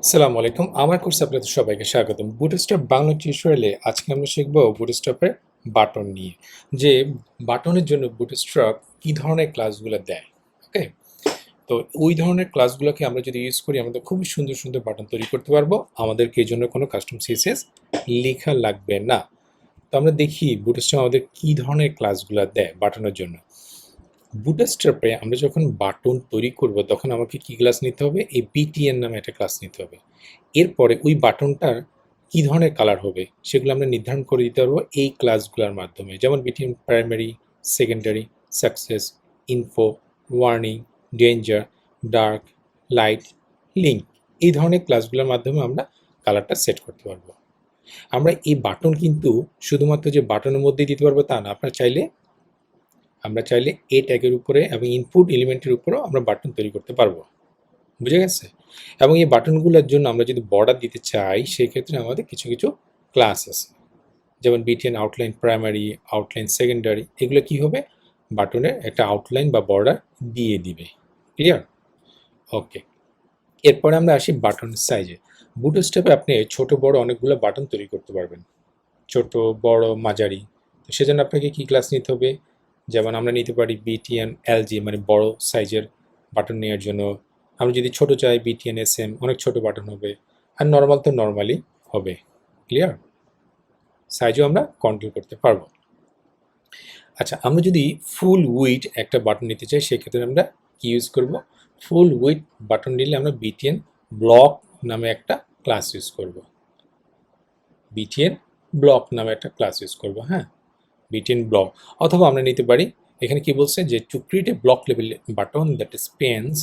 আসসালামু আলাইকুম। আমার কোর্সে আপনাদের সবাইকে স্বাগতম। বুটস্ট্র্যাপ বাংলা টিউটোরিয়ালে আজকে আমরা শিখব বুটস্ট্র্যাপের বাটন নিয়ে। যে বাটনের জন্য বুটস্ট্র্যাপ কী ধরনের ক্লাসগুলো দেয়। ওকে? তো ওই ধরনের ক্লাসগুলোকে আমরা যদি ইউজ করি আমাদের খুবই সুন্দর, সুন্দর বাটন তৈরি করতে পারবো। আমাদেরকে এই জন্য কোনো কাস্টম সিএসএস লেখা লাগবে না। তো আমরা দেখি বুটস্ট্র্যাপ আমাদের কী ধরনের ক্লাসগুলো দেয় বাটনের জন্য। বুটস্ট্র্যাপে আমরা যখন বাটন তৈরি করব তখন আমাকে কী ক্লাস নিতে হবে? এই বিটিএন নামে একটা ক্লাস নিতে হবে। এরপরে ওই বাটনটার কী ধরনের কালার হবে সেগুলো আমরা নির্ধারণ করে দিতে পারবো এই ক্লাসগুলোর মাধ্যমে। যেমন BTN primary, secondary, success, info, warning, danger, dark, light, link এই ধরনের ক্লাসগুলোর মাধ্যমে আমরা কালারটা সেট করতে পারবো। আমরা এই বাটন কিন্তু শুধুমাত্র যে বাটনের মধ্যেই দিতে পারবো তা না, আমরা চাইলে এ ট্যাগের উপরে এবং ইনপুট এলিমেন্টের উপরেও আমরা বাটন তৈরি করতে পারবো। বুঝে গেছে? এবং এই বাটনগুলোর জন্য আমরা যদি বর্ডার দিতে চাই সেক্ষেত্রে আমাদের কিছু কিছু ক্লাস আছে, যেমন BTN outline primary, outline secondary, এগুলো কি হবে? বাটনের একটা আউটলাইন বা বর্ডার দিয়ে দিবে। ক্লিয়ার? ওকে। এরপরে আমরা আসি বাটনের সাইজে। বুটস্ট্র্যাপে আপনি ছোট বড় অনেকগুলো বাটন তৈরি করতে পারবেন, ছোট বড় মাঝারি। তো সেজন্য আপনাকে কি ক্লাস নিতে হবে? যেমন আমরা নিতে পারি বিটিএন এলজি, মানে বড় সাইজের বাটন নেওয়ার জন্য। আমরা যদি ছোট চাই বিটিএন এসএম, অনেক ছোট বাটন হবে। আর নর্মাল তো নর্মালি হবে। ক্লিয়ার? সাইজও আমরা কন্ট্রোল করতে পারবো। আচ্ছা, আমরা যদি ফুল উইড একটা বাটন নিতে চাই সেক্ষেত্রে আমরা কি ইউজ করব? ফুল উইড বাটন নিলে আমরা বিটিএন ব্লক নামে একটা ক্লাস ইউজ করব। বিটিএন ব্লক নামে একটা ক্লাস ইউজ করব। হ্যাঁ, বিটিএন ব্লক। অথবা আমরা নিতে পারি, এখানে কি বলছে যে to create a block level button that spans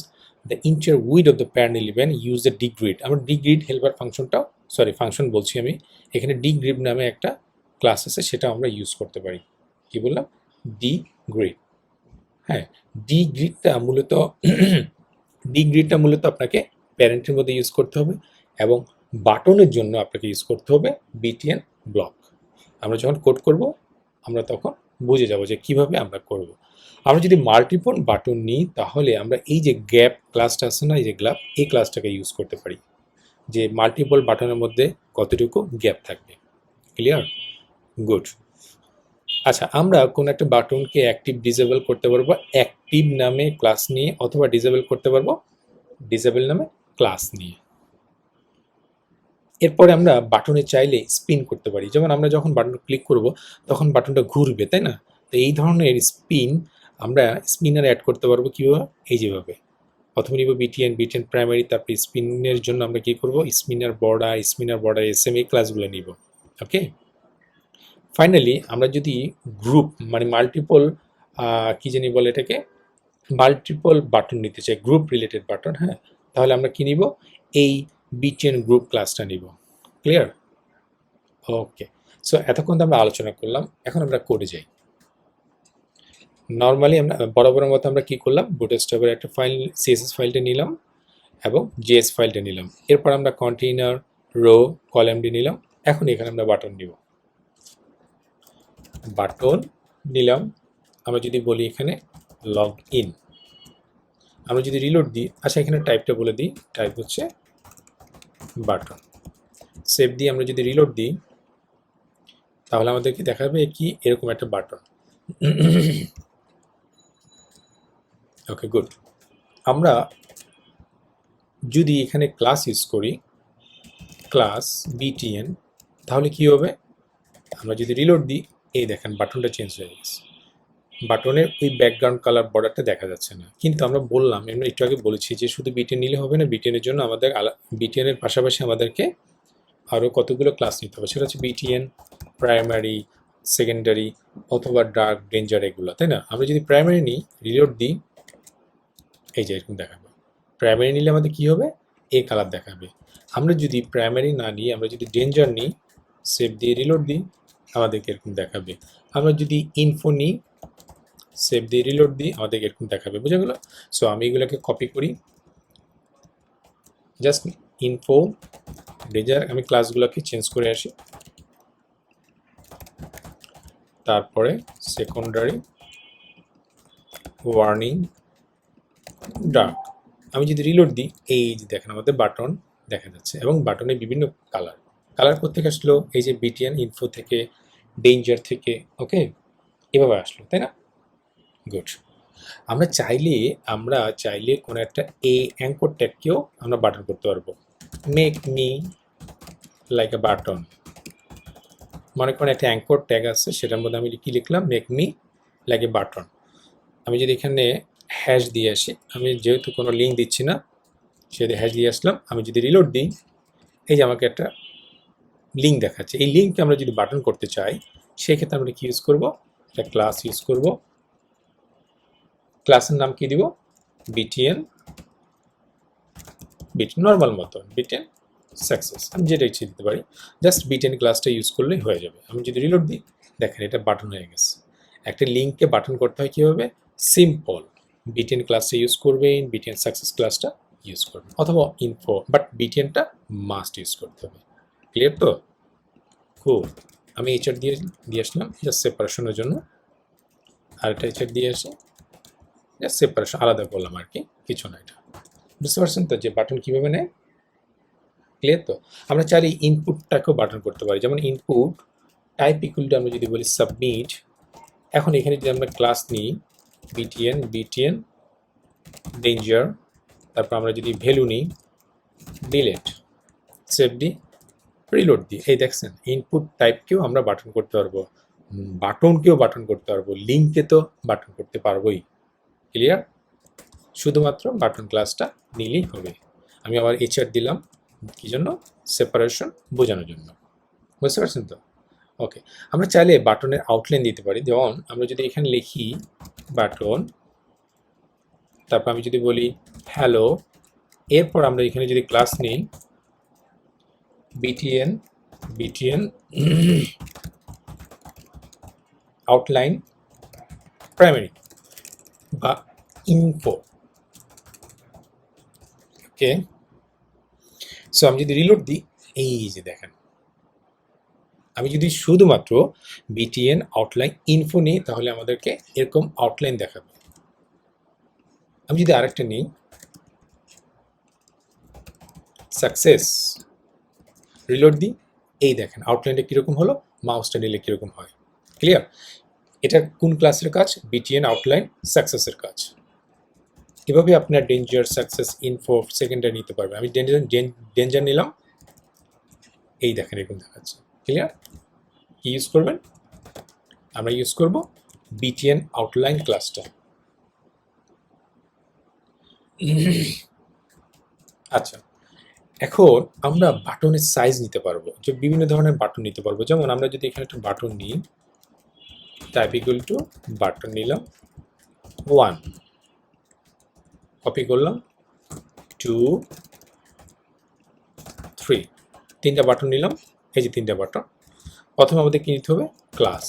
the entire width of the panel even use a d grid. আমরা ডিগ্রিড হেল্পার ফাংশনটাও, ফাংশন বলছি আমি, এখানে ডিগ্রিড নামে একটা ক্লাস আছে, সেটা আমরা ইউজ করতে পারি। কি বললাম? ডিগ্রিড। হ্যাঁ, ডিগ্রিডটা মূলত ডিগ্রিডটা মূলত আপনাকে প্যারেন্টের মধ্যে ইউজ করতে হবে এবং বাটনের জন্য আপনাকে ইউজ করতে হবে বিটিএন ব্লক। আমরা যখন কোড করব আমরা তখন বুঝে যাব যে কিভাবে আমরা করব। আমরা যদি মাল্টিপল বাটন নিই তাহলে আমরা এই যে গ্যাপ ক্লাসটা আছে না, এই যে গ্যাপ, এই ক্লাসটাকে ইউজ করতে পারি, যে মাল্টিপল বাটনের মধ্যে কতটুকু গ্যাপ থাকবে। ক্লিয়ার? গুড। আচ্ছা, আমরা কোন একটা বাটনকে অ্যাক্টিভ ডিসেবল করতে পারবো অ্যাক্টিভ নামে ক্লাস নিয়ে, অথবা ডিসেবল করতে পারবো ডিসেবল নামে ক্লাস নিয়ে। এরপরে আমরা বাটনে চাইলে স্পিন করতে পারি, যেমন আমরা যখন বাটন ক্লিক করব তখন বাটনটা ঘুরবে, তাই না? তো এই ধরনের স্পিন আমরা স্পিনার অ্যাড করতে পারবো কীভাবে? এই যেভাবে প্রথমে নিব বিটিএন প্রাইমারি, তারপর স্পিনের জন্য আমরা কী করব? স্পিনার বর্ডার এসএম, এই ক্লাসগুলো নিব। ওকে। ফাইনালি আমরা যদি গ্রুপ মানে মাল্টিপল কী জানি বলে এটাকে, মাল্টিপল বাটন নিতে চাই, গ্রুপ রিলেটেড বাটন, হ্যাঁ, তাহলে আমরা কি নিব? এই বিটিএন গ্রুপ ক্লাসটা নিব। ক্লিয়ার? ওকে। সো এতক্ষণ তো আমরা আলোচনা করলাম, এখন আমরা কোডে যাই। নর্মালি আমরা বরাবরের মতো আমরা কি করলাম? বুটস্ট্র্যাপের একটা ফাইল, সিএসএস ফাইলটা নিলাম এবং জেএস ফাইলটা নিলাম। এরপর আমরা কন্টেইনার, রো, কলামটি নিলাম। এখন এখানে আমরা বাটন নিব। বাটন নিলাম। আমরা যদি বলি এখানে লগ ইন, আমরা যদি রিলোড দিই, আচ্ছা এখানে টাইপটা বলে দিই, টাইপ হচ্ছে বাটন। সেভ দিয়ে আমরা যদি রিলোড দিই তাহলে আমাদেরকে দেখাবে কি এরকম একটা বাটন। ওকে, গুড। আমরা যদি এখানে ক্লাস ইউজ করি, ক্লাস বিটিএন, তাহলে কি হবে? আমরা যদি রিলোড দিই, এই দেখেন বাটনটা চেঞ্জ হয়ে গেছে। বাটনের ওই ব্যাকগ্রাউন্ড কালার বর্ডারটা দেখা যাচ্ছে না, কিন্তু আমরা বললাম, আমরা একটু আগে বলেছি যে শুধু বিটিএন নিলে হবে না, বিটিএনের জন্য আমাদের বিটিএনের পাশাপাশি আমাদেরকে আরও কতগুলো ক্লাস নিতে হবে। সেটা হচ্ছে বিটিএন প্রাইমারি, সেকেন্ডারি অথবা ডার্ক, ডেঞ্জার, এগুলো, তাই না? আমরা যদি প্রাইমারি নিই, রিলোড দিই, এই যে এরকম দেখাবে। প্রাইমারি নিলে আমাদের কি হবে? এই কালার দেখাবে। আমরা যদি প্রাইমারি না নিই, আমরা যদি ডেঞ্জার নিই, সেভ দিয়ে রিলোড দিই, আমাদেরকে এরকম দেখাবে। আমরা যদি ইনফো নিই, সেভ দিয়ে রিলোড দিই, আমাদেরকে এরকম দেখাবে। বুঝে গেল? সো আমি এগুলোকে কপি করি, জাস্ট ইনফো, ডেঞ্জার, আমি ক্লাসগুলোকে চেঞ্জ করে আসি। তারপরে সেকেন্ডারি, ওয়ার্নিং, ডার্ক। আমি যদি রিলোড দিই, এই যে দেখেন আমাদের বাটন দেখা যাচ্ছে এবং বাটনে বিভিন্ন কালার। কালার কোত্থেকে আসলো? এই যে বিটিএন ইনফো থেকে, ডেঞ্জার থেকে, ওকে, এভাবে আসলো, তাই না? গুড। আমরা চাইলে কোনো একটা অ্যাঙ্কর ট্যাগকেও আমরা বাটন করতে পারবো। Make me like a button. মনে করেন একটা অ্যাঙ্কর ট্যাগ আছে, সেটার মধ্যে আমি কি লিখলাম? Make me like a button. আমি যদি এখানে হ্যাশ দিয়ে আসি, আমি যেহেতু কোনো লিঙ্ক দিচ্ছি না সেহেতু হ্যাশ দিয়ে আসলাম। আমি যদি রিলোড দিই, এই যে আমাকে একটা লিঙ্ক দেখাচ্ছে। এই লিঙ্ককে আমরা যদি বাটন করতে চাই, সেক্ষেত্রে আমরা কি ইউজ করব? একটা ক্লাস ইউজ করব। ক্লাসের নাম কি দিব? বিটিএন, নর্মাল মতো বিটেন সাকসেস, আমি যেটা ইচ্ছে দিতে পারি। জাস্ট বিটেন ক্লাসটা ইউজ করলেই হয়ে যাবে। আমি যদি রিলোড দিই, দেখেন এটা বাটন হয়ে গেছে। একটা লিঙ্ককে বাটন করতে হয় কীভাবে? সিম্পল, বিটেন ক্লাসটা ইউজ করবেন, বিটেন সাকসেস ক্লাসটা ইউজ করবেন, অথবা ইনফো, বাট বিটেনটা মাস্ট ইউজ করতে হবে। ক্লিয়ার তো? খুব। আমি এইচআর দিয়ে আসলাম জাস্ট সেপারেশনের জন্য, আর একটা এইচআর দিয়ে আসি জাস্ট সেপারেশন, আলাদা করলাম আর কি, কিছু না। এটা বুঝতে পারছেন তো যে বাটন কীভাবে নেয়? ক্লিয়ার তো? আমরা চাইলে ইনপুটটাকেও বাটন করতে পারি। যেমন ইনপুট টাইপ ইকুয়াল টু আমরা যদি বলি সাবমিট, এখন এখানে যদি আমরা ক্লাস নিই বিটিএন ডেঞ্জার, তারপর আমরা যদি ভ্যালু নিই ডিলেট, সেভ দি, রিলোড দিই, এই দেখছেন ইনপুট টাইপকেও আমরা বাটন করতে পারবো, বাটনকেও বাটন করতে পারবো, লিঙ্ককে তো বাটন করতে পারবোই। ক্লিয়ার? শুধুমাত্র বাটন ক্লাসটা নিলেই হবে। আমি আবার এইচআর দিলাম কি জন্য? সেপারেশন বোঝানোর জন্য। বুঝতে পারছেন তো? ওকে। আমরা চাইলে বাটনের আউটলাইন দিতে পারি। যেমন আমরা যদি এখানে লিখি বাটন, তারপর আমি যদি বলি হ্যালো, এরপর আমরা এখানে যদি ক্লাস নিই বিটিএন আউটলাইন প্রাইমারি বা ইনফো, ওকে। সো আমি যদি রিলোড দিই, এই যে দেখেন, আমি যদি শুধুমাত্র বিটিএন আউটলাইন ইনফো নিই, তাহলে আমাদেরকে এরকম আউটলাইন দেখাবে। আমি যদি আরেকটা নিই সাকসেস, রিলোড দিই, এই দেখেন আউটলাইনটা কীরকম হলো, মাউসটা নিলে কীরকম হয়। ক্লিয়ার? এটা কোন ক্লাসের কাজ? বিটিএন আউটলাইন সাকসেসের কাজ। এভাবে আপনার ডেঞ্জার, সাকসেস, ইনফো সেকেন্ডারি নিতে পারবে। আমি ডেঞ্জার নিলাম, এই দেখেন এরকম দেখাচ্ছে। ক্লিয়ার? কি ইউজ করবেন? আমরা ইউজ করব বিটিএন আউটলাইন ক্লাসটা। আচ্ছা, এখন আমরা বাটনের সাইজ নিতে পারবো, যে বিভিন্ন ধরনের বাটন নিতে পারবো। যেমন আমরা যদি এখানে একটা বাটন নিই, টাইপ ইকুয়াল টু বাটন নিলাম 1, কপি করলাম 2, 3, 3টা বাটন নিলাম। এই যে 3টা বাটন। প্রথমে আমাদের কি নিতে হবে? Class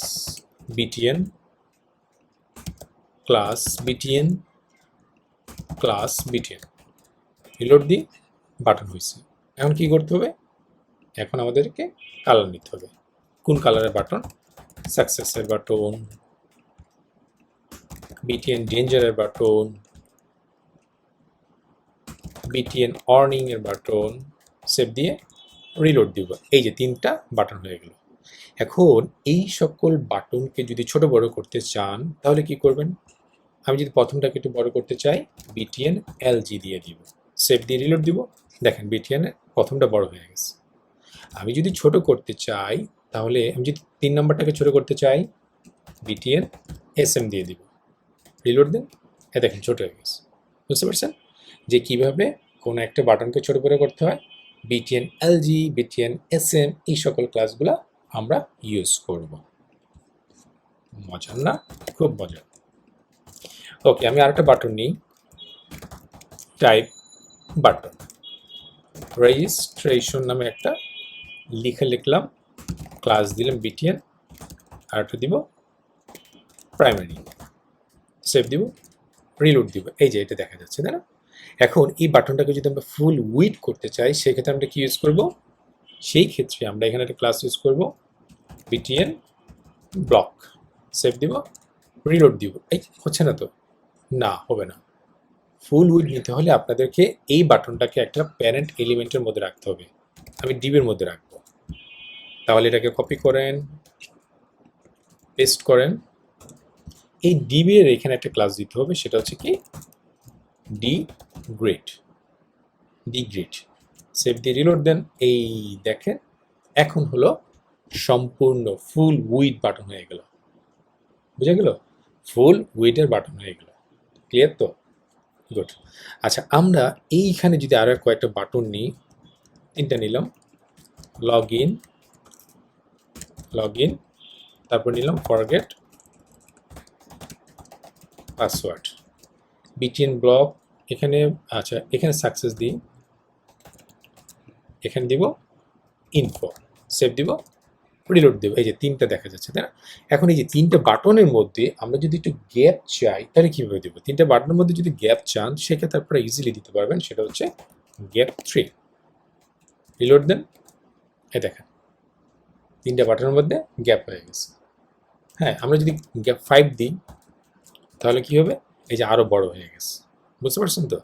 BTN, class BTN, class BTN, reload দিই, বাটন হয়েছে। এখন কি করতে হবে? এখন আমাদেরকে কালার নিতে হবে। কোন কালারের বাটন? সাকসেসের বাটন, বিটিএন ডেঞ্জারের বাটন, বিটিএন অর্নিং এর বাটন, সেভ দিয়ে রিলোড দিব। এই যে 3টা বাটন হয়ে গেল। এখন এই সকল বাটনকে যদি ছোট বড় করতে চান, তাহলে কি করবেন? আমি যদি প্রথমটাকে একটু বড় করতে চাই, বিটিএন এলজি দিয়ে দিব, সেভ দিয়ে রিলোড দিব। দেখেন বিটিএন প্রথমটা বড় হয়ে গেছে। আমি যদি ছোট করতে চাই, তাহলে আমি যদি 3 নম্বরটাকে ছোট করতে চাই, বিটিএন এসএম দিয়ে দিব, রিলোড দেন, দেখেন ছোট হয়ে গেছে। বুঝতে পারছেন যে কিভাবে কোনো একটা বাটনকে ছোট বড় করতে হয়? বিটিএন এলজি, বিটিএন এসএম, এই সকল ক্লাসগুলো আমরা ইউজ করব। মজার না? খুব মজার। ওকে, আমি আরেকটা বাটন নিই, টাইপ বাটন, রেজিস্ট্রেশন নামে একটা লিখলাম, ক্লাস দিলাম বিটিএন, আর একটা দিব প্রাইমারি, সেভ দিব, রিলোড দিব। এই যে এটা দেখা যাচ্ছে, তাই না? এখন এই বাটনটাকে যদি আমরা ফুল উইড করতে চাই, সেক্ষেত্রে আমরা কি ইউজ করব? সেই ক্ষেত্রে আমরা এখানে একটা ক্লাস ইউজ করব বিটিএন ব্লক, সেভ দিব, রিলোড দিব। এই হচ্ছে না তো? না, হবে না। ফুল উইড নিতে হলে আপনাদেরকে এই বাটনটাকে একটা প্যারেন্ট এলিমেন্টের মধ্যে রাখতে হবে। আমি ডিবের মধ্যে রাখবো। তাহলে এটাকে কপি করেন, পেস্ট করেন। এই ডিবের এখানে একটা ক্লাস দিতে হবে, সেটা হচ্ছে কি D grade. D grade save দিয়ে রিলোড দেন। এই দেখেন এখন হলো সম্পূর্ণ ফুল উইড বাটন হয়ে গেল। বুঝা গেল? ফুল উইডের বাটন হয়ে গেল। ক্লিয়ার তো? গুড। আচ্ছা, আমরা এইখানে যদি আরো কয়েকটা বাটন নিই, তিনটা নিলাম, লগ ইন, তারপর নিলাম ফরগেট পাসওয়ার্ড, বিটিএন ব্লক এখানে। আচ্ছা, এখানে সাকসেস দিই, এখানে দিব ইনফো, সেভ দিব, রিলোড দেবো। এই যে তিনটা দেখা যাচ্ছে, তাই না? এখন এই যে তিনটা বাটনের মধ্যে আমরা যদি একটু গ্যাপ চাই তাহলে কীভাবে দেবো? তিনটা বাটনের মধ্যে যদি গ্যাপ চান সেক্ষেত্রে আপনারা ইজিলি দিতে পারবেন, সেটা হচ্ছে গ্যাপ 3। রিলোড দেন, এই দেখেন তিনটা বাটনের মধ্যে গ্যাপ হয়ে গেছে। হ্যাঁ, আমরা যদি গ্যাপ 5 দিই তাহলে কি হবে? এই যে আরও বড় হয়ে গেছে। বুঝতে পারছেন তো?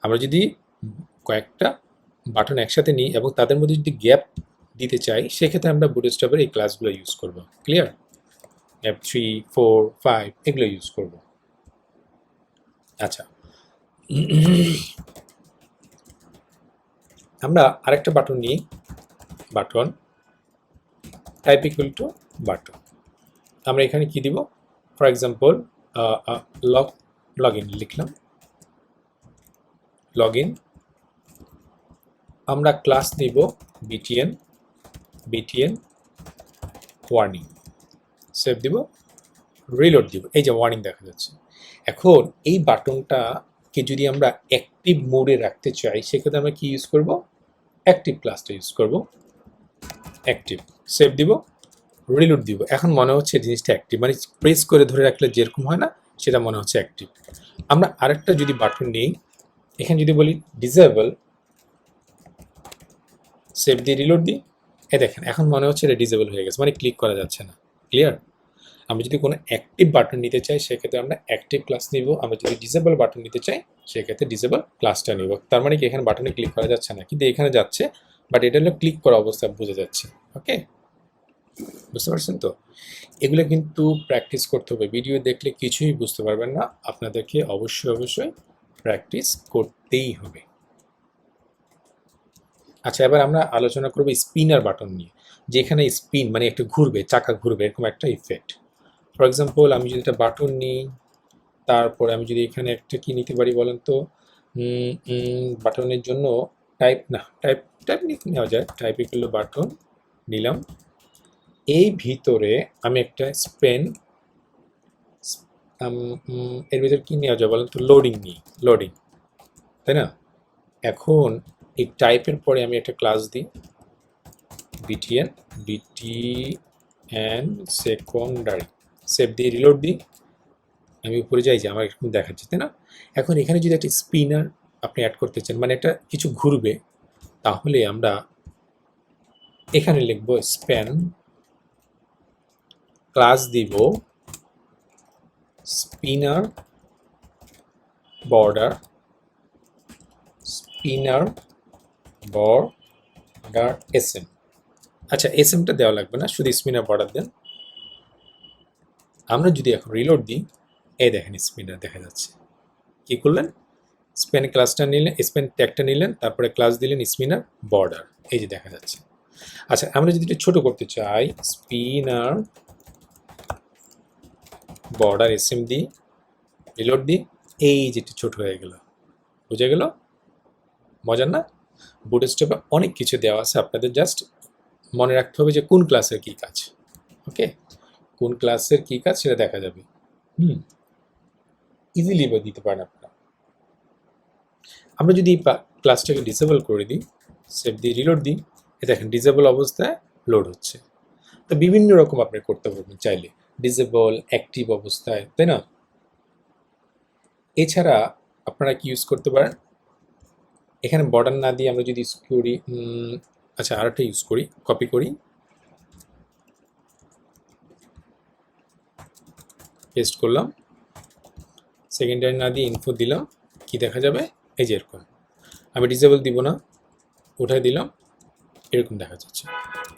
আমরা যদি কয়েকটা বাটন একসাথে নিই এবং তাদের মধ্যে যদি গ্যাপ দিতে চাই সেক্ষেত্রে আমরা বুটস্ট্র্যাপের এই ক্লাসগুলো ইউজ করব। ক্লিয়ার? গ্যাপ 3, 4, 5 এগুলো ইউজ করব। আচ্ছা, আমরা আরেকটা বাটন নিই, button type equal to button. আমরা এখানে কি দিব? ফর এক্সাম্পল লগ ইন লিখলাম, লগ ইন। আমরা ক্লাস দিব বিটিএন ওয়ার্নিং, সেভ দিব, রিলোড দিব। এই যে ওয়ার্নিং দেখা যাচ্ছে। এখন এই বাটনটাকে যদি আমরা অ্যাক্টিভ মোডে রাখতে চাই সেক্ষেত্রে আমরা কি ইউজ করব? অ্যাক্টিভ ক্লাসটা ইউজ করব। অ্যাক্টিভ, সেভ দিব, রিলোড দিব। এখন মনে হচ্ছে জিনিসটা অ্যাক্টিভ, মানে প্রেস করে ধরে রাখলে যেরকম হয় না সেটা মনে হচ্ছে অ্যাক্টিভ। আমরা আরেকটা যদি বাটন নিই, এখানে যদি বলি ডিসেবল, সেভ দিয়ে রিলোড দিই, এ দেখেন এখন মনে হচ্ছে এটা ডিসেবল হয়ে গেছে, মানে ক্লিক করা যাচ্ছে না। ক্লিয়ার? আমরা যদি কোনো অ্যাক্টিভ বাটন নিতে চাই সেক্ষেত্রে আমরা অ্যাক্টিভ ক্লাস নিব, আমরা যদি ডিসেবল বাটন নিতে চাই সেক্ষেত্রে ডিসেবল ক্লাসটা নিব। তার মানে কি এখানে বাটনে ক্লিক করা যাচ্ছে না, কিন্তু এখানে যাচ্ছে, বাট এটা হলো ক্লিক করা অবস্থা বোঝা যাচ্ছে। ওকে, বুঝতে পারছেন তো? এগুলো কিন্তু প্র্যাকটিস করতে হবে, ভিডিও দেখলে কিছুই বুঝতে পারবেন না, আপনাদেরকে অবশ্যই প্র্যাকটিস করতেই হবে। আচ্ছা, এবার আমরা আলোচনা করবো স্পিনার বাটন নিয়ে, যেখানে স্পিন মানে একটা ঘুরবে, চাকা ঘুরবে, এরকম একটা ইফেক্ট। ফর এক্সাম্পল আমি যদি একটা বাটন নিই, তারপরে আমি যদি এখানে একটা কি নিতে পারি বলেন তো? বাটনের জন্য টাইপ নেওয়া যায়, টাইপ ইকুয়াল বাটন নিলাম। এই ভিতরে আমি একটা এর ভিতরে কি নেওয়া যায় বলেন তো? লোডিং নিই, লোডিং, তাই না? এখন এই টাইপের পরে আমি একটা ক্লাস দিই বিটিএন সেকেন্ডারি, সেভ দিয়ে রিলোড দিই। আমি উপরে যাই যে আমার এরকম দেখাচ্ছে, তাই না? এখন এখানে যদি একটা স্পিনার আপনি অ্যাড করতে চান, মানে একটা কিছু ঘুরবে, তাহলে আমরা এখানে লিখব স্প্যান, ক্লাস দিব স্পিনার বর্ডার, এসএম। আচ্ছা, এসএমটা দেওয়া লাগবে না, শুধু স্পিনার বর্ডার দেন। আমরা যদি এখন রিলোড দিই, এই দেখেন স্পিনার দেখা যাচ্ছে। কি করলেন? স্প্যান ক্লাসটা নিলেন, স্প্যান ট্যাগটা নিলেন, তারপরে ক্লাস দিলেন স্পিনার বর্ডার, এই যে দেখা যাচ্ছে। আচ্ছা, আমরা যদি একটু ছোট করতে চাই, স্পিনার বর্ডার এসএম দিই, রিলোড দিই, এই যে একটু ছোট হয়ে গেল। বুঝে গেল? মজার না? বুটস্ট্র্যাপে অনেক কিছু দেওয়া আছে, আপনাদের জাস্ট মনে রাখতে হবে যে কোন ক্লাসের কী কাজ। ওকে, কোন ক্লাসের কী কাজ সেটা দেখা যাবে। ইজিলি দিতে পারেন আপনারা। আমরা যদি এই ক্লাসটাকে ডিসেবল করে দিই, সেভ দিয়ে রিলোড দিই, এ দেখেন ডিসেবল অবস্থায় লোড হচ্ছে। তো বিভিন্ন রকম আপনি করতে পারবেন চাইলে, ডিসেবল, অ্যাক্টিভ অবস্থায়, তাই না? এছাড়া আপনারা কি ইউজ করতে পারেন? এখানে বর্ডার না দিয়ে আমরা যদি ইউজ করি, আচ্ছা আরেকটা ইউজ করি, কপি করি, পেস্ট করলাম, সেকেন্ডারি না দিয়ে ইনফো দিলাম, কি দেখা যাবে? এই যে এরকম। আমি ডিসেবল দিব না, উঠাই দিলাম, এরকম দেখা যাচ্ছে।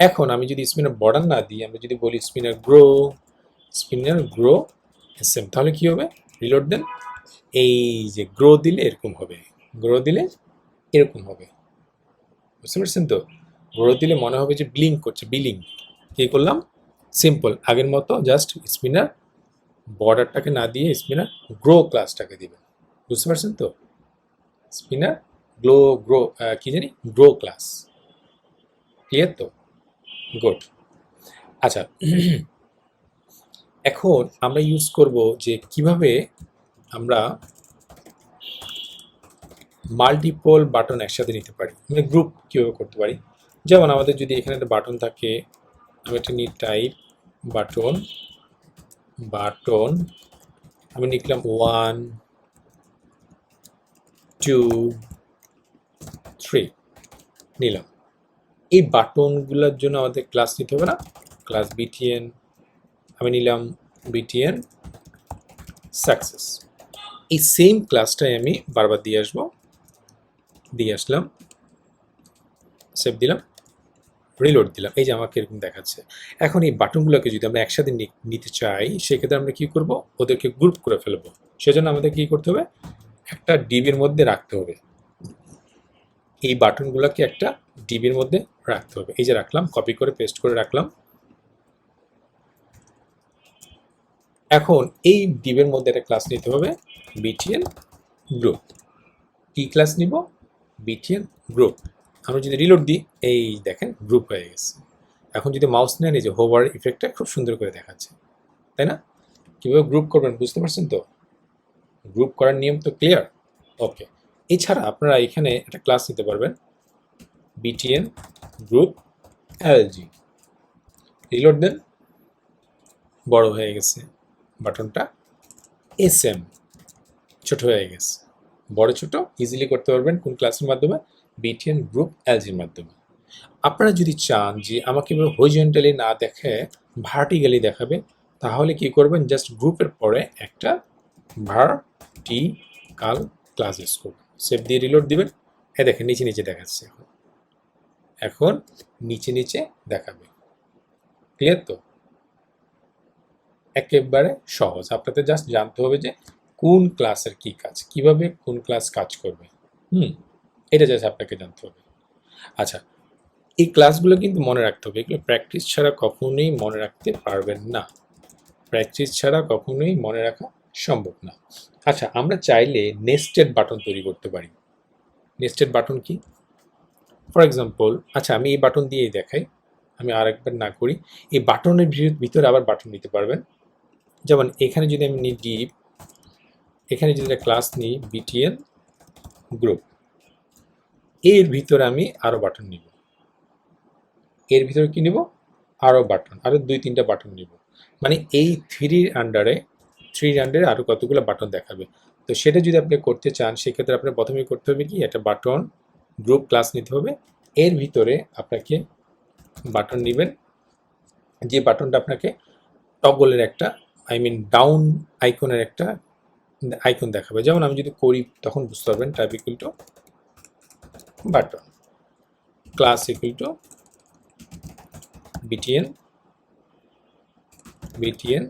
এখন আমি যদি স্পিনার বর্ডার না দিই, আমরা যদি বলি স্পিনার গ্রো এসএম, তাহলে কি হবে? রিলোড দেন, এই যে গ্রো দিলে এরকম হবে, গ্রো দিলে এরকম হবে। বুঝতে পারছেন তো? গ্রো দিলে মনে হবে যে ব্লিঙ্ক করছে, বিলিং। কি করলাম? সিম্পল আগের মতো, জাস্ট স্পিনার বর্ডারটাকে না দিয়ে স্পিনার গ্রো ক্লাসটাকে দিবেন। বুঝতে পারছেন তো? স্পিনার গ্রো কি জানি, গ্রো ক্লাস। ক্লিয়ার তো? গুড। আচ্ছা, এখন আমরা ইউজ করব যে কিভাবে আমরা মাল্টিপল বাটন একসাথে নিতে পারি, মানে গ্রুপ কীভাবে করতে পারি। যেমন আমাদের যদি এখানে একটা বাটন থাকে, আমি একটা নিই টাইপ বাটন, আমি লিখলাম 1 2 3 নিলাম। এই বাটনগুলোর জন্য আমাদের ক্লাস নিতে হবে না? ক্লাস বিটিএন, আমি নিলাম বিটিএন সাকসেস। এই সেম ক্লাসটাই আমি বারবার দিয়ে আসলাম, সেভ দিলাম, রিলোড দিলাম। এই যে আমাকে এরকম দেখাচ্ছে। এখন এই বাটনগুলোকে যদি আমরা একসাথে নিতে চাই, সেক্ষেত্রে আমরা কি করব? ওদেরকে গ্রুপ করে ফেলবো। সেজন্য আমাদের কি করতে হবে? একটা ডিবির মধ্যে রাখতে হবে। এই বাটনগুলোকে একটা ডিবির মধ্যে রাখতে হবে। এই যে রাখলাম, কপি করে পেস্ট করে রাখলাম। এখন এই ডিবের মধ্যে একটা ক্লাস নিতে হবে, বিটিএন গ্রুপ। কি ক্লাস নিব? BTN group. আমরা যদি রিলোড দিই, এই দেখেন গ্রুপ হয়ে গেছে। এখন যদি মাউস নেন, এই যে হোভার ইফেক্টটা খুব সুন্দর করে দেখাচ্ছে, তাই না? কীভাবে গ্রুপ করবেন বুঝতে পারছেন তো? গ্রুপ করার নিয়ম তো ক্লিয়ার? ওকে। এছাড়া আপনারা এখানে একটা ক্লাস নিতে পারবেন, বিটিএন গ্রুপ এলজি। রিলোড দেন, বড় হয়ে গেছে বাটনটা। এসএম, ছোট হয়ে গেছে। বড় ছোট ইজিলি করতে পারবেন কোন ক্লাসের মাধ্যমে? বিটিএন গ্রুপ এলজির মাধ্যমে। আপনারা যদি চান যে আমাকে হরিজন্টালি না দেখে ভার্টিক্যালি দেখাবে, তাহলে কি করবেন? জাস্ট গ্রুপের পরে একটা ভার্টিক্যাল ক্লাস ইউজ করবেন। সেভ দিয়ে রিলোড দিবেন। হ্যাঁ দেখেন নিচে নিচে দেখাচ্ছে, এখন নিচে নিচে দেখাবে। ক্লিয়ার তো? একেবারে সহজ। আপনাদের জাস্ট জানতে হবে যে কোন ক্লাসের কি কাজ, কিভাবে কোন ক্লাস কাজ করবে। এটা জাস্ট আপনাকে জানতে হবে। আচ্ছা, এই ক্লাসগুলো কিন্তু মনে রাখতে হবে। এগুলো প্র্যাকটিস ছাড়া কখনোই মনে রাখতে পারবেন না। প্র্যাকটিস ছাড়া কখনোই মনে রাখা সম্ভব না। আচ্ছা, আমরা চাইলে নেস্টেড বাটন তৈরি করতে পারি। নেস্টেড বাটন কি? ফর এক্সাম্পল, আচ্ছা আমি এই বাটন দিয়েই দেখাই, আমি আরেকবার না করি। এই বাটনের ভিতরে আবার বাটন নিতে পারবেন। যেমন এখানে যদি আমি নিই ডিপ, এখানে যদি একটা ক্লাস নিই বিটিএন গ্রুপ, এর ভিতরে আমি আরও বাটন নিব। এর ভিতরে কি নিব? আরও বাটন, আরও 2-3টা বাটন নিব। মানে এই থ্রির আন্ডারে আরও কতগুলো বাটন দেখাবে। তো সেটা যদি আপনি করতে চান, সেক্ষেত্রে আপনার প্রথমেই করতে হবে কি, একটা বাটন গ্রুপ ক্লাস নিতে হবে। এর ভিতরে আপনাকে বাটন নেবেন, যে বাটনটা আপনাকে টগলের একটা, ডাউন আইকনের একটা আইকন দেখাবে। যেমন আমি যদি করি তখন বুঝতে পারবেন। Type equal to button, class equal to BTN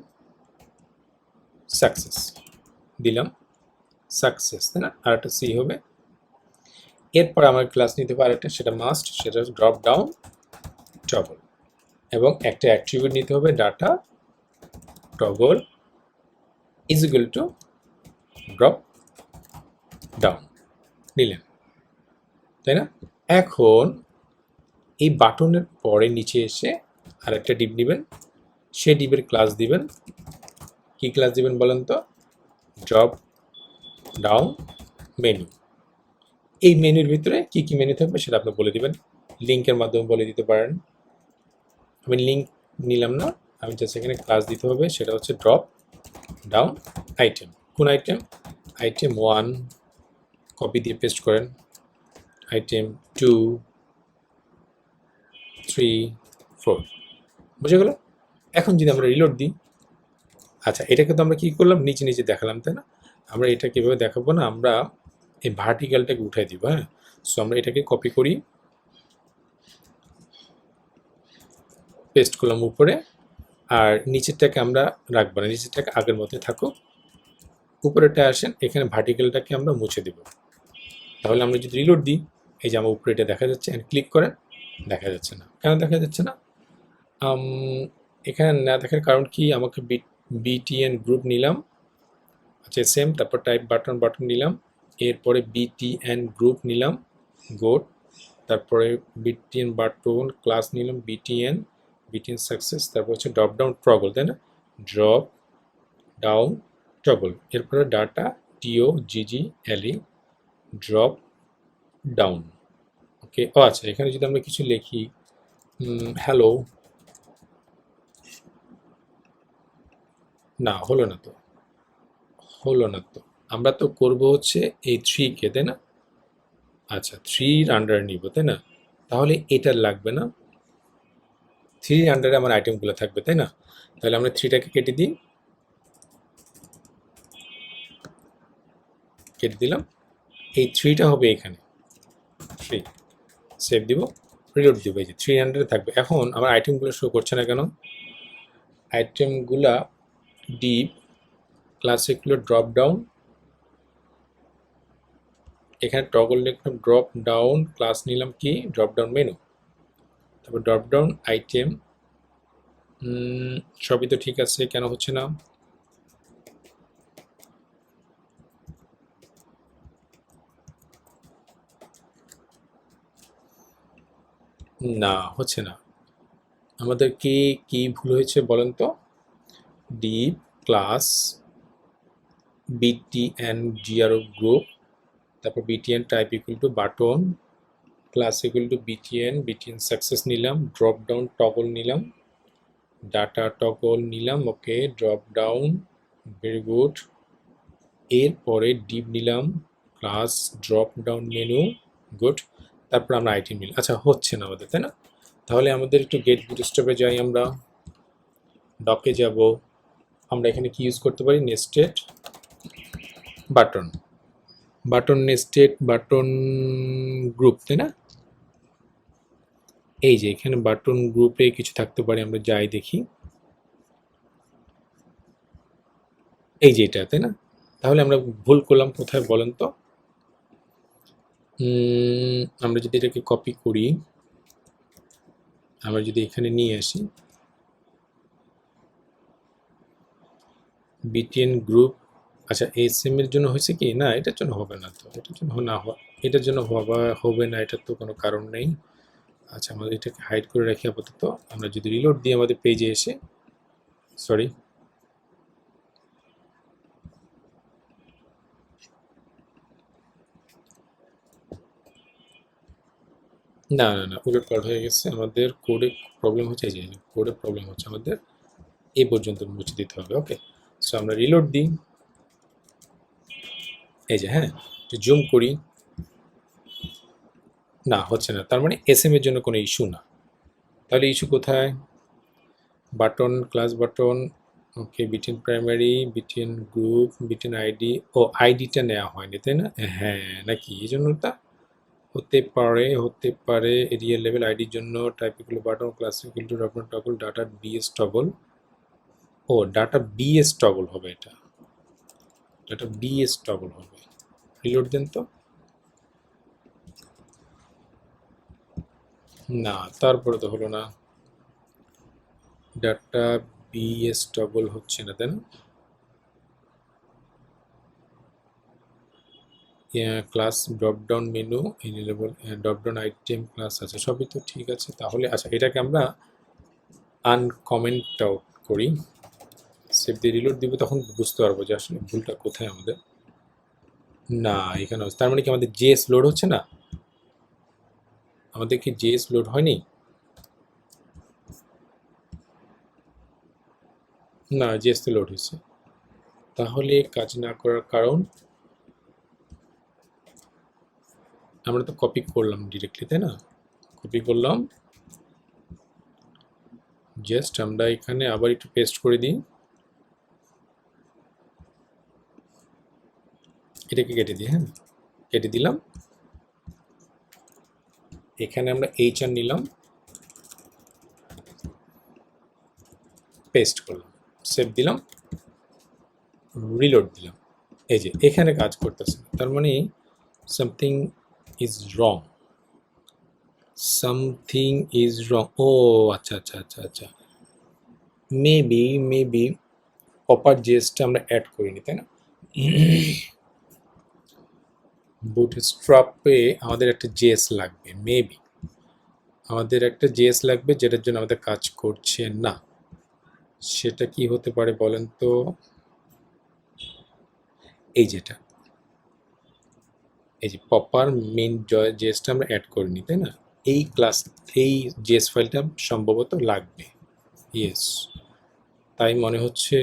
success দিলাম, সাকসেস, তাই না? আর একটা সি হবে। এরপর আমার ক্লাস নিতে পারে একটা, সেটা মাস্ট, সেটা ড্রপ ডাউন টগল, এবং একটা অ্যাট্রিবিউট নিতে হবে data toggle is equal to drop down, নিলেন, তাই না? এখন এই বাটনের পরে নিচে এসে আর একটা ডিপ নেবেন, সে ডিপের ক্লাস দিবেন। কি ক্লাস দিবেন বলেন তো? Drop down menu. এই মেনুর ভিতরে কি কি মেনু থাকবে সেটা আপনি বলে দিবেন, লিঙ্কের মাধ্যমে বলে দিতে পারেন। আমি লিঙ্ক নিলাম না, আমি জাস্ট এখানে ক্লাস দিতে হবে, সেটা হচ্ছে ড্রপ ডাউন আইটেম। কোন আইটেম? আইটেম 1, কপি দিয়ে পেস্ট করেন, আইটেম 2, 3, 4, বুঝে গেল? এখন যদি আমরা রিলোড দিই, আচ্ছা এটাকে তো আমরা কি করলাম, নিচে নিচে দেখালাম, তাই না? আমরা এটা কীভাবে দেখাবো না, আমরা এই ভার্টিক্যালটাকে উঠাই দিব। হ্যাঁ, সো আমরা এটাকে কপি করি, পেস্ট করলাম উপরে, আর নিচেরটাকে আমরা রাখবো না, নিচেরটাকে আগের মধ্যে থাকুক। উপরেরটা আসেন, এখানে ভার্টিক্যালটাকে আমরা মুছে দেব। তাহলে আমরা যদি রিলোড দিই, এই যে আমার উপরে এটা দেখা যাচ্ছে, ক্লিক করেন, দেখা যাচ্ছে না। কেন দেখা যাচ্ছে না? এখানে না দেখার কারণ কি, আমাকে বিটিএন গ্রুপ নিলাম, আচ্ছা সেম, তারপর টাইপ বাটন নিলাম, এরপরে বিটিএন গ্রুপ নিলাম, গোড, তারপরে বিটিএন বাটন ক্লাস নিলাম, বিটিএন সাকসেস, তারপর হচ্ছে ড্রপ ডাউন টগল, তাই না? ড্রপ ডাউন টগল, এরপরে ডাটা TOGGLE, ড্রপ ডাউন। ওকে, ও আচ্ছা, এখানে যদি আমরা কিছু লিখি, হ্যালো, না হলো না তো, হলো না তো। আমরা তো করব হচ্ছে এই 3 কে, তাই না? আচ্ছা, 3-র আন্ডার নিব, তাই না? তাহলে এটা লাগবে না, 3-র আন্ডারে আমার আইটেমগুলো থাকবে, তাই না? তাহলে আমরা 3টাকে কেটে দিই, কেটে দিলাম, এই 3টা হবে এখানে, 3, সেভ দিব, রিলোড দিব, এই যে 3 আন্ডারে থাকবে। এখন আমার আইটেমগুলো শো করছে না কেন? আইটেমগুলা ডিপ ক্লাসিকগুলো ড্রপ ডাউন, এখানে টগল লিখলাম, ড্রপ ডাউন ক্লাস নিলাম কি, ড্রপ ডাউন মেনু, তারপর ড্রপ ডাউন আইটেম, সবই তো ঠিক আছে, কেন হচ্ছে না? না, হচ্ছে না। আমাদের কি ভুল হয়েছে বলেন তো? Div class BTN GRO group, তারপর BTN type equal to button, class equal to BTN success নিলাম, ড্রপ ডাউন টগল নিলাম, ডাটা টগল নিলাম, okay, drop down, very good, এরপরে ডিপ নিলাম, class drop down menu, good, তারপর আমরা item নিলাম। আচ্ছা, হচ্ছে না আমাদের, তাই না? তাহলে আমাদের একটু গেট বুটস্ট্র্যাপে যাই, আমরা ডকে যাব, আমরা এখানে কি ইউজ করতে পারি, nested button nested button group, তাই না? এই যে এখানে বাটন গ্রুপে কিছু থাকতে পারে, আমরা যাই দেখি, এই যে এটা, তাই না? তাহলে আমরা ভুল করলাম কোথায় বলেন তো? আমরা যদি এটাকে কপি করি, আমরা যদি এখানে নিয়ে আসি, বিটিএন গ্রুপ, আচ্ছা এসএম এর জন্য হয়েছে কি না, এটার জন্য হবে না তো, এটার জন্য না, এটার জন্য হবে না, এটার তো কোনো কারণ নেই। আচ্ছা, আমাদের এটাকে হাইড করে রাখি আপাতত। আমরা যদি রিলোড দিই আমাদের পেজে এসে, সরি, না না না, উলট পাল্ট হয়ে গেছে, আমাদের কোডে প্রবলেম হচ্ছে, এই যে কোডে প্রবলেম হচ্ছে, আমাদের এই পর্যন্ত মুছে দিতে হবে। ওকে, সো আমরা রিলোড দিই, এই যে, হ্যাঁ, জুম করি, না হচ্ছে না, তার মানে এসএম এর জন্য কোনো ইস্যু না। তাহলে ইস্যু কোথায়? Button class button, okay, BTN primary, BTN group, BTN ID, ও আইডিটা নেওয়া হয়নি, তাই না? হ্যাঁ, নাকি এই জন্যটা হতে পারে এরিয়া লেভেল আইডির জন্য, type equal button class equal to dot toggle data BS toggle, ও ডাটা বিএস টগল হবে, এটা ডাটা বিএস টগল হবে। রিলোড দেন তো, না, তারপরে তো হলো না, ডাটা বিএস টগল হচ্ছে না, তাই না? Class dropdown menu, enable dropdown item class আছে, সবই তো ঠিক আছে। তাহলে আচ্ছা, এটাকে আমরা আনকমেন্ট আউট করি, সেভ দিয়ে রিলোড দিব, তখন বুঝতে পারবো যে আসলে ভুলটা কোথায় আমাদের। না, এখানে তার মানে কি আমাদের জেএস লোড হচ্ছে না? আমাদের কি জেএস লোড হয়নি? না, জেএস তো লোড হয়েছে। তাহলে কাজ না করার কারণ, আমরা তো কপি করলাম ডিরেক্টলি, তাই না? কপি করলাম, জাস্ট আমরা এখানে আবার একটু পেস্ট করে দিই, এটাকে কেটে দিই, হ্যাঁ, কেটে দিলাম, এখানে আমরা HR নিলাম, পেস্ট করলাম, সেভ দিলাম, রিলোড দিলাম। এই যে এখানে কাজ করতেছে, তার মানে something is wrong, something is wrong. ও আচ্ছা আচ্ছা আচ্ছা আচ্ছা, মেবি পপার জেসটা আমরা অ্যাড করিনি, তাই না? বুটস্ট্র্যাপে আমাদের একটা জেস লাগবে, মেবি আমাদের একটা জেস লাগবে, যেটার জন্য আমাদের কাজ করছে না। সেটা কি হতে পারে বলেন তো? এই যেটা, এই যে পপার মেন জেসটা আমরা অ্যাড করিনি, তাই না? এই ক্লাস, এই জেস ফাইলটা সম্ভবত লাগবে। ইয়েস, তাই মনে হচ্ছে।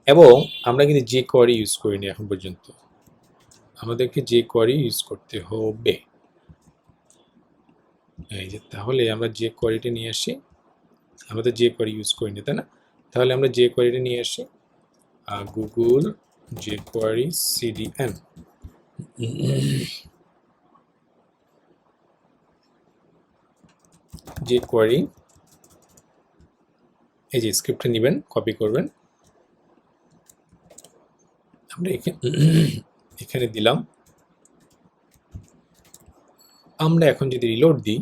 এবং আমরা কিন্তু যে কোয়ারি ইউজ করিনি এখন পর্যন্ত, আমাদেরকে যে কোয়ারি ইউজ করতে হবে। এই যে তাহলে আমরা যে কোয়ারিটা নিয়ে আসি, আমাদের যে কোয়ারি ইউজ করিনি, তাই না? তাহলে আমরা যে কোয়ারিটা নিয়ে আসি, গুগল যে কোয়ারি CDN, যে কোয়ারি, এই যে স্ক্রিপ্টটা নেবেন, কপি করবেন, আমরা এখানে দিলাম। আমরা এখন যদি রিলোড দিই,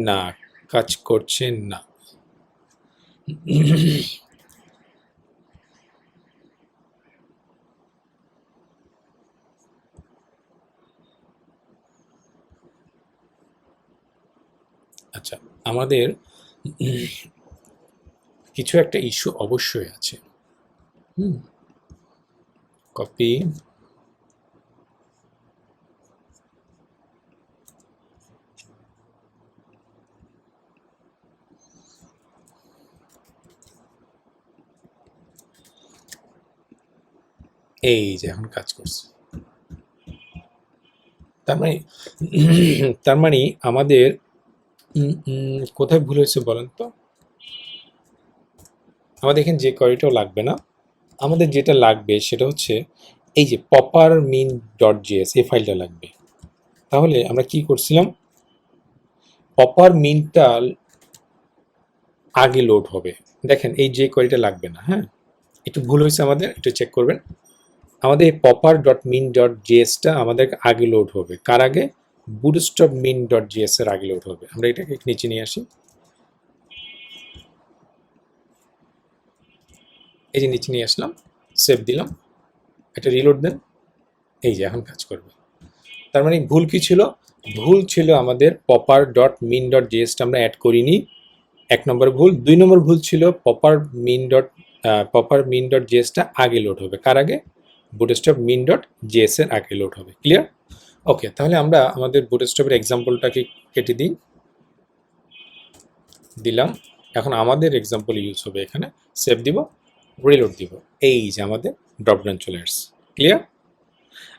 না, কাজ করছে না। আচ্ছা, আমাদের কিছু একটা ইস্যু অবশ্যই আছে। কপি, এই যে এখন কাজ করছে। তার মানে আমাদের কোথায় ভুল হয়েছে বলেন তো? আমাদের এখানে যে কোয়ারিটাও লাগবে না, আমাদের যেটা লাগবে সেটা হচ্ছে এই যে পপার মিন ডট জেএস, এই ফাইলটা লাগবে। তাহলে আমরা কি করছিলাম, পপার মিনটা আগে লোড হবে। দেখেন এই যে কোয়ারিটা লাগবে না, হ্যাঁ, একটু ভুল হয়েছে আমাদের, একটু চেক করবেন। আমাদের এই পপার ডট মিন ডট জেএসটা আমাদের আগে লোড হবে, কার আগে? বুটস্ট্র্যাপ মিন ডট জেএস এর আগে লোড হবে। আমরা এটাকে নিচে নিয়ে আসি, এই যে নিচে নিয়ে আসলাম, সেভ দিলাম, এটা রিলোড দেন, এই যে এখন কাজ করবে। তার মানে ভুল কি ছিল? ভুল ছিল আমাদের পপার ডট মিন ডট জেএসটা আমরা অ্যাড করিনি, 1 নম্বর ভুল। 2 নম্বর ভুল ছিল পপার মিন ডট জেএসটা আগে লোড হবে, কার আগে? বুটস্ট্র্যাপ মিন ডট জেএস এর আগে লোড হবে। ক্লিয়ার? ওকে, তাহলে আমরা আমাদের বুটস্ট্র্যাপের এক্সাম্পলটাকে কেটে দিই, দিলাম। এখন আমাদের এক্সাম্পল ইউজ হবে এখানে, সেভ দিব, রিলোড দিব, এই যে আমাদের ড্রপডাউন চলে আসছে। ক্লিয়ার?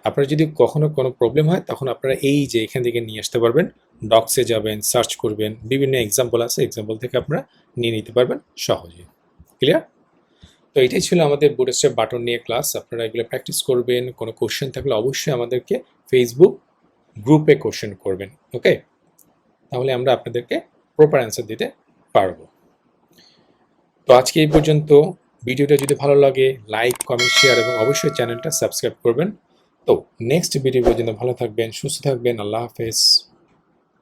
আপনার যদি কখনো কোনো প্রবলেম হয়, তখন আপনারা এই যে এখান থেকে নিয়ে আসতে পারবেন, ডক্সে যাবেন, সার্চ করবেন, বিভিন্ন এক্সাম্পল আছে, এক্সাম্পল থেকে আপনারা নিয়ে নিতে পারবেন সহজে। ক্লিয়ার? তো এটাই ছিল আমাদের বুটস্ট্র্যাপ বাটন নিয়ে ক্লাস। আপনারা এগুলো প্র্যাকটিস করবেন। কোনো কোশ্চেন থাকলে অবশ্যই আমাদেরকে ফেসবুক গ্রুপে কোশ্চেন করবেন, ওকে? তাহলে আমরা আপনাদেরকে প্রপার অ্যান্সার দিতে পারবো। তো আজকে এই পর্যন্ত। ভিডিওটা যদি ভালো লাগে, লাইক, কমেন্ট, শেয়ার এবং অবশ্যই চ্যানেলটা সাবস্ক্রাইব করবেন। তো নেক্সট ভিডিও পর্যন্ত ভালো থাকবেন, সুস্থ থাকবেন। আল্লাহ হাফেজ।